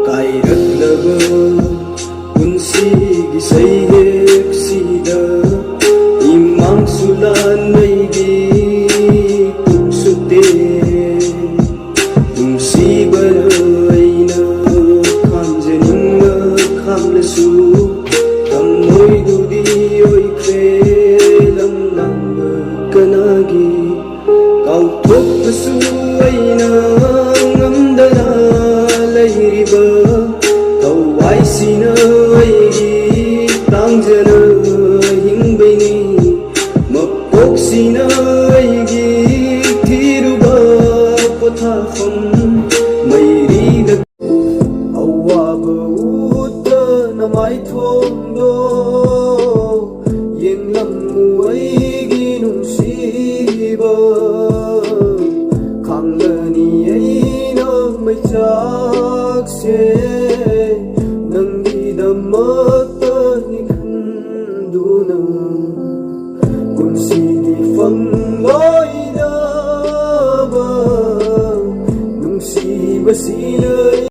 ꯀꯥꯏꯔꯛꯂꯕ ꯄꯨꯟꯁꯤꯒꯤ ꯁꯩꯍꯦꯛꯁꯤꯗ ꯏꯃꯥꯡꯁꯨ ꯂꯥꯟꯕꯒꯤ ꯄꯨꯛꯁꯨꯇꯦ ꯅꯨꯡꯁꯤꯕꯅ ꯑꯩꯅ ꯈꯥꯝꯖꯅꯤꯡꯕ ꯈꯥꯝꯂꯁꯨ ꯊꯃꯣꯏꯗꯨꯗꯤ ꯑꯣꯏꯈ꯭ꯔꯦ ꯂꯝꯂꯥꯡꯕ ꯀꯅꯥꯒꯤ ꯀꯥꯎꯊꯣꯛꯄꯁꯨ ꯑꯩꯅ ꯉꯝꯗꯅ ꯂꯩꯔꯤꯕ ꯊꯋꯥꯏꯁꯤꯅ ꯑꯩꯒꯤ ꯇꯥꯡꯖꯅ ꯍꯤꯡꯕꯩꯅꯤ ꯃꯄꯣꯛꯁꯤꯅ ꯑꯩꯒꯤ ꯊꯤꯔꯨꯕ ꯄꯣꯊꯥꯐꯝ ꯃꯩꯔꯤꯗ ꯑꯋꯥꯕ ꯎꯠꯇꯅ ꯃꯥꯏꯊꯣꯡꯗꯣ ꯌꯦꯡꯂꯝꯃꯨ ꯑꯩꯒꯤ ꯅꯨꯡꯁꯤꯕ ꯈꯥꯡꯂꯅꯤ ꯑꯩꯅ ꯃꯩꯆꯥꯛꯁꯦ ꯅꯪꯒꯤꯗꯃꯛꯇꯅꯤ ꯈꯟꯗꯨꯅ ꯄꯨꯟꯁꯤ